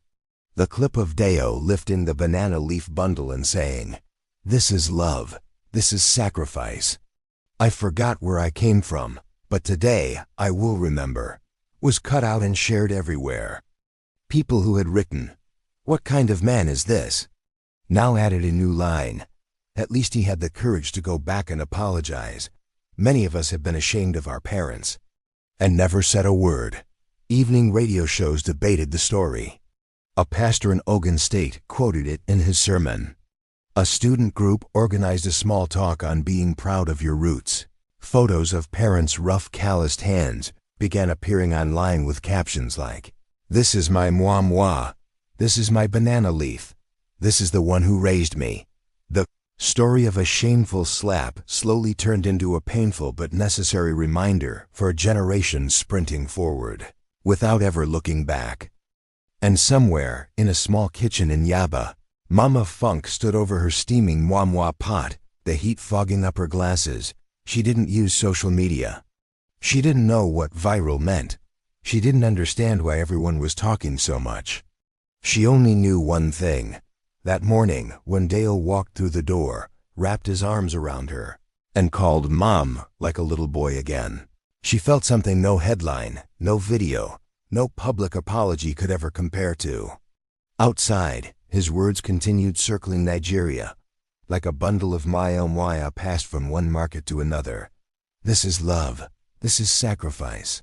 The clip of Deo lifting the banana leaf bundle and saying, "This is love. This is sacrifice. I forgot where I came from, but today I will remember," was cut out and shared everywhere. People who had written, "What kind of man is this?" now added a new line. At least he had the courage to go back and apologize. Many of us have been ashamed of our parents and never said a word. Evening radio shows debated the story. A pastor in Ogun State quoted it in his sermon. A student group organized a small talk on being proud of your roots. Photos of parents' rough, calloused hands began appearing online with captions like, "This is my moi moi. This is my banana leaf. This is the one who raised me." The story of a shameful slap slowly turned into a painful but necessary reminder for a generation sprinting forward, without ever looking back. And somewhere, in a small kitchen in Yaba, Mama Funk stood over her steaming moi moi pot, the heat fogging up her glasses. She didn't use social media. She didn't know what viral meant. She didn't understand why everyone was talking so much. She only knew one thing. That morning, when Dale walked through the door, wrapped his arms around her, and called Mom like a little boy again, she felt something no headline, no video, no public apology could ever compare to. Outside, his words continued circling Nigeria, like a bundle of mwaya passed from one market to another. "This is love. This is sacrifice.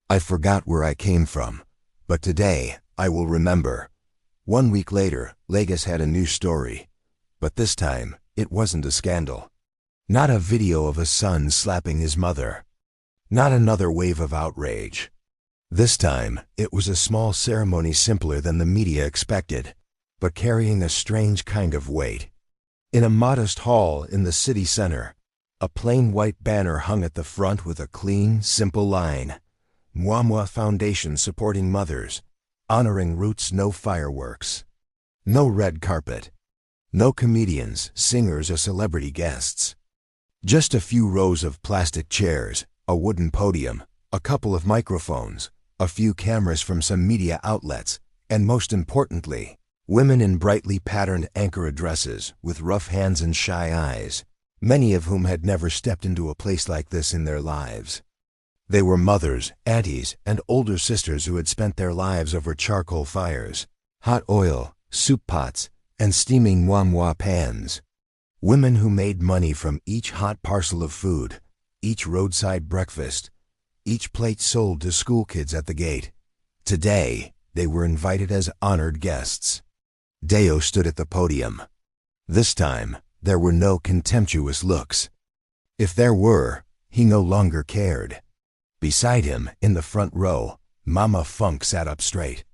I forgot where I came from, but today I will remember." 1 week later, Lagos had a new story. But this time, it wasn't a scandal. Not a video of a son slapping his mother. Not another wave of outrage. This time, it was a small ceremony simpler than the media expected, but carrying a strange kind of weight. In a modest hall in the city center, a plain white banner hung at the front with a clean, simple line, "Mwamwa Foundation supporting mothers. Honoring roots, no fireworks." No red carpet. No comedians, singers, or celebrity guests. Just a few rows of plastic chairs, a wooden podium, a couple of microphones, a few cameras from some media outlets, and most importantly, women in brightly patterned Ankara dresses with rough hands and shy eyes, many of whom had never stepped into a place like this in their lives. They were mothers, aunties, and older sisters who had spent their lives over charcoal fires, hot oil, soup pots, and steaming mwamwa pans. Women who made money from each hot parcel of food, each roadside breakfast, each plate sold to school kids at the gate. Today, they were invited as honored guests. Deo stood at the podium. This time, there were no contemptuous looks. If there were, he no longer cared. Beside him, in the front row, Mama Funk sat up straight.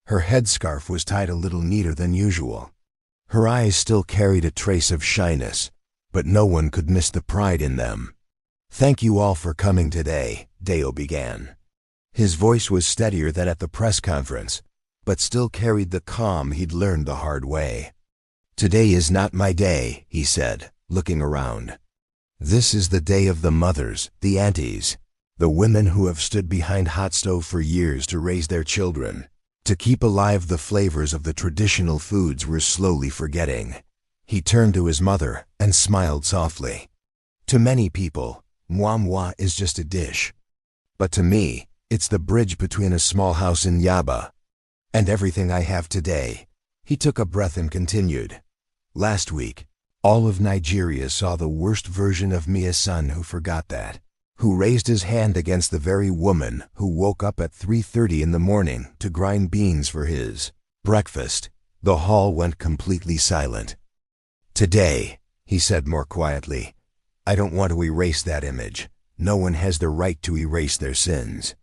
Her headscarf was tied a little neater than usual. Her eyes still carried a trace of shyness, but no one could miss the pride in them. "Thank you all for coming today," Deo began. His voice was steadier than at the press conference, but still carried the calm he'd learned the hard way. "Today is not my day," he said, looking around. "This is the day of the mothers, the aunties, the women who have stood behind hot stove for years to raise their children, to keep alive the flavors of the traditional foods we're slowly forgetting." He turned to his mother and smiled softly. "To many people, mwamwa is just a dish. But to me, it's the bridge between a small house in Yaba and everything I have today." He took a breath and continued. "Last week, all of Nigeria saw the worst version of me, a son who forgot that, who raised his hand against the very woman who woke up at 3:30 in the morning to grind beans for his breakfast." The hall went completely silent. "Today," he said more quietly, "I don't want to erase that image. No one has the right to erase their sins.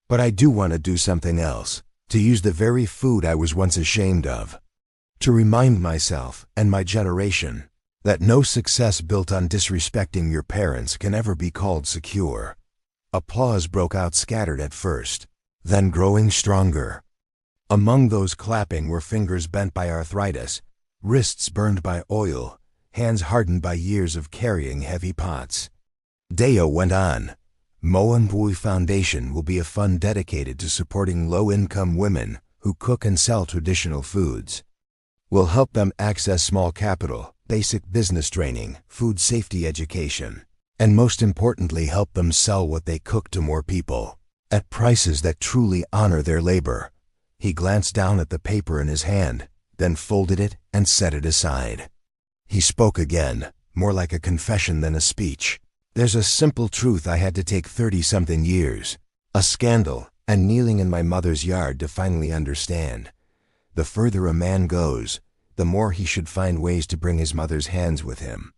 But I do want to do something else, to use the very food I was once ashamed of, to remind myself and my generation that no success built on disrespecting your parents can ever be called secure." Applause broke out, scattered at first, then growing stronger. Among those clapping were fingers bent by arthritis, wrists burned by oil, hands hardened by years of carrying heavy pots. Deo went on. Moanbui Foundation will be a fund dedicated to supporting low-income women who cook and sell traditional foods. We'll help them access small capital, basic business training, food safety education, and most importantly, help them sell what they cook to more people, at prices that truly honor their labor. He glanced down at the paper in his hand, then folded it and set it aside. He spoke again, more like a confession than a speech. There's a simple truth I had to take 30-something years, a scandal, and kneeling in my mother's yard to finally understand. The further a man goes, the more he should find ways to bring his mother's hands with him,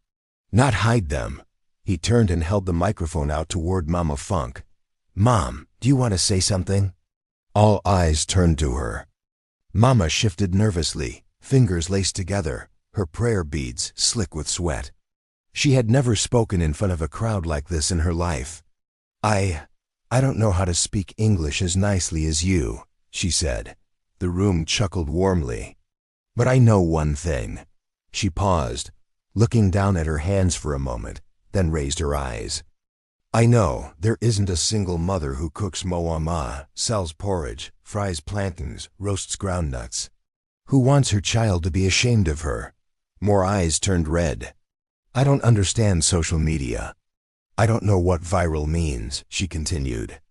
not hide them. He turned and held the microphone out toward Mama Funk. "Mom, do you want to say something?" All eyes turned to her. Mama shifted nervously, fingers laced together, her prayer beads slick with sweat. She had never spoken in front of a crowd like this in her life. I don't know how to speak English as nicely as you," she said. The room chuckled warmly. "But I know one thing." She paused, looking down at her hands for a moment, then raised her eyes. "I know there isn't a single mother who cooks moama, sells porridge, fries plantains, roasts groundnuts, who wants her child to be ashamed of her." More eyes turned red. "I don't understand social media. I don't know what viral means," she continued.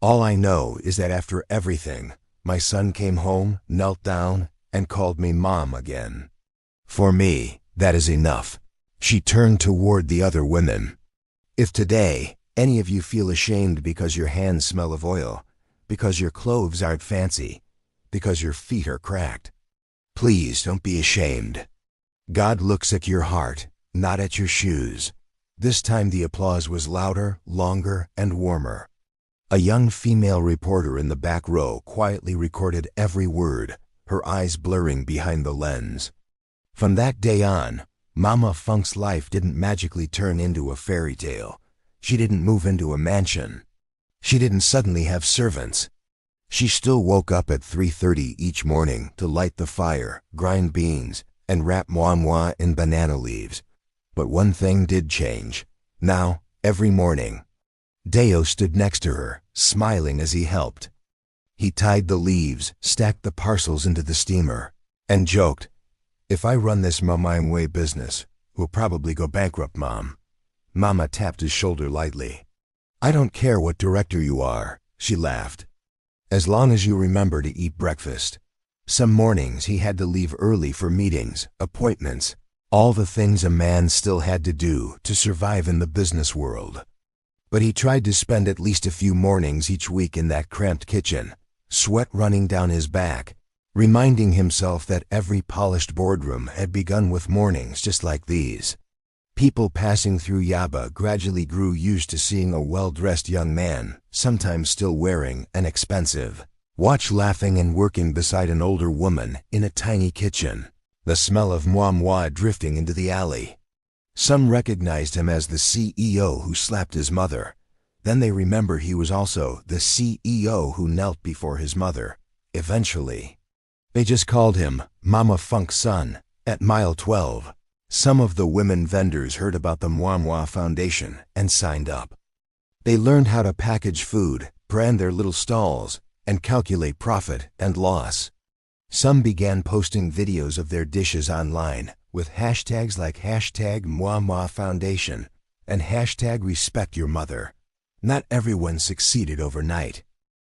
"All I know is that after everything, my son came home, knelt down, and called me Mom again. For me, that is enough." She turned toward the other women. "If today any of you feel ashamed because your hands smell of oil, because your clothes aren't fancy, because your feet are cracked, please don't be ashamed. God looks at your heart, not at your shoes." This time the applause was louder, longer, and warmer. A young female reporter in the back row quietly recorded every word, her eyes blurring behind the lens. From that day on, Mama Funk's life didn't magically turn into a fairy tale. She didn't move into a mansion. She didn't suddenly have servants. She still woke up at 3:30 each morning to light the fire, grind beans, and wrap moi in banana leaves. But one thing did change. Now, every morning, Deo stood next to her, smiling as he helped. He tied the leaves, stacked the parcels into the steamer, and joked, "If I run this Momaimwe business, we'll probably go bankrupt, Mom." Mama tapped his shoulder lightly. "I don't care what director you are," she laughed, "as long as you remember to eat breakfast." Some mornings he had to leave early for meetings, appointments, all the things a man still had to do to survive in the business world. But he tried to spend at least a few mornings each week in that cramped kitchen, sweat running down his back, reminding himself that every polished boardroom had begun with mornings just like these. People passing through Yaba gradually grew used to seeing a well-dressed young man, sometimes still wearing an expensive watch, laughing and working beside an older woman in a tiny kitchen, the smell of moi drifting into the alley. Some recognized him as the CEO who slapped his mother. Then they remembered he was also the CEO who knelt before his mother. Eventually, they just called him Mama Funk's son. At mile 12, some of the women vendors heard about the Moi Foundation and signed up. They learned how to package food, brand their little stalls, and calculate profit and loss. Some began posting videos of their dishes online with hashtags like #Moi Foundation and #Respect Your Mother. Not everyone succeeded overnight,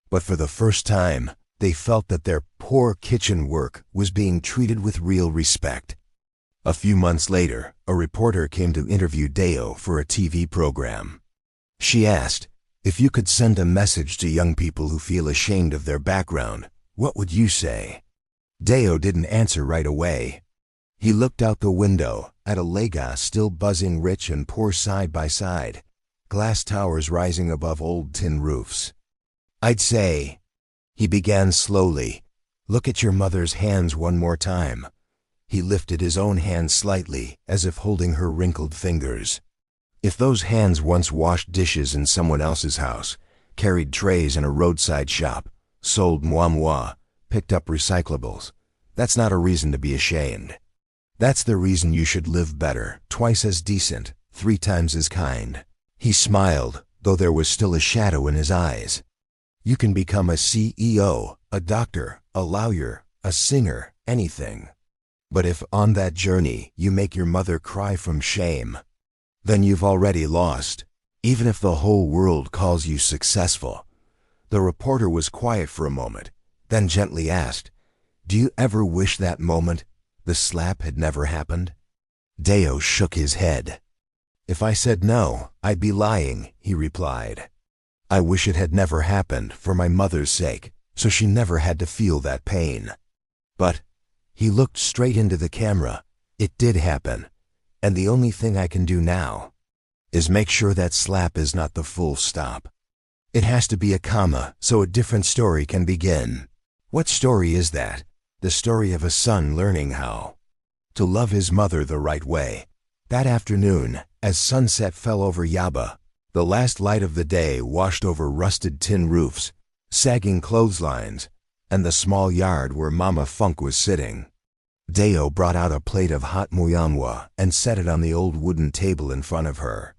but for the first time, they felt that their poor kitchen work was being treated with real respect. A few months later, a reporter came to interview Deo for a TV program. She asked, "If you could send a message to young people who feel ashamed of their background, what would you say?" Deo didn't answer right away. He looked out the window at a Lagos still buzzing rich and poor side by side, glass towers rising above old tin roofs. "I'd say," he began slowly, "look at your mother's hands one more time." He lifted his own hand slightly, as if holding her wrinkled fingers. "If those hands once washed dishes in someone else's house, carried trays in a roadside shop, sold moi, picked up recyclables, that's not a reason to be ashamed. That's the reason you should live better, twice as decent, 3 times as kind." He smiled, though there was still a shadow in his eyes. You can become a CEO, a doctor, a lawyer, a singer, anything. But if on that journey you make your mother cry from shame, then you've already lost, even if the whole world calls you successful. The reporter was quiet for a moment, then gently asked, "Do you ever wish that moment, the slap, had never happened?" Deo shook his head. "If I said no, I'd be lying," he replied. "I wish it had never happened for my mother's sake, so she never had to feel that pain. But," he looked straight into the camera, "it did happen, and the only thing I can do now is make sure that slap is not the full stop. It has to be a comma so a different story can begin." What story is that? The story of a son learning how to love his mother the right way. That afternoon, as sunset fell over Yaba, the last light of the day washed over rusted tin roofs, sagging clotheslines, and the small yard where Mama Funk was sitting. Deo brought out a plate of hot muyanwa and set it on the old wooden table in front of her.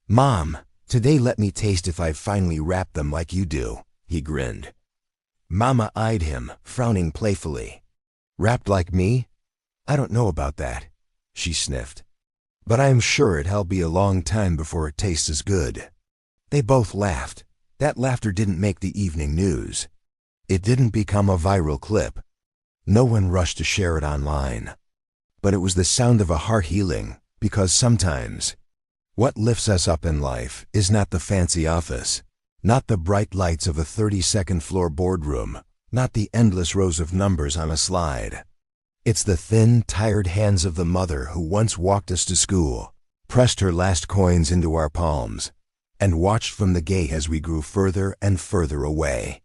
"Mom, today let me taste if I've finally wrapped them like you do," he grinned. Mama eyed him, frowning playfully. "Wrapped like me? I don't know about that," she sniffed. "But I am sure it'll be a long time before it tastes as good." They both laughed. That laughter didn't make the evening news. It didn't become a viral clip. No one rushed to share it online. But it was the sound of a heart healing, because sometimes what lifts us up in life is not the fancy office, not the bright lights of a 32nd floor boardroom, not the endless rows of numbers on a slide. It's the thin, tired hands of the mother who once walked us to school, pressed her last coins into our palms, and watched from the gate as we grew further and further away.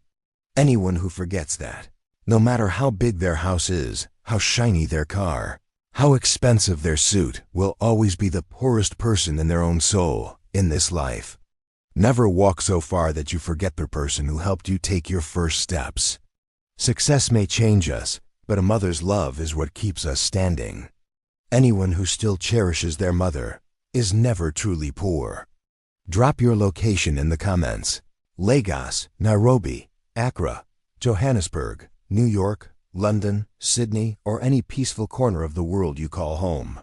Anyone who forgets that, no matter how big their house is, how shiny their car, how expensive their suit, will always be the poorest person in their own soul in this life. Never walk so far that you forget the person who helped you take your first steps. Success may change us, but a mother's love is what keeps us standing. Anyone who still cherishes their mother is never truly poor. Drop your location in the comments. Lagos, Nairobi, Accra, Johannesburg, New York, London, Sydney, or any peaceful corner of the world you call home.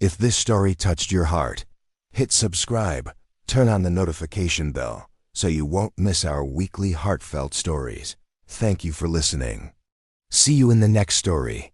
If this story touched your heart, hit subscribe, turn on the notification bell, so you won't miss our weekly heartfelt stories. Thank you for listening. See you in the next story.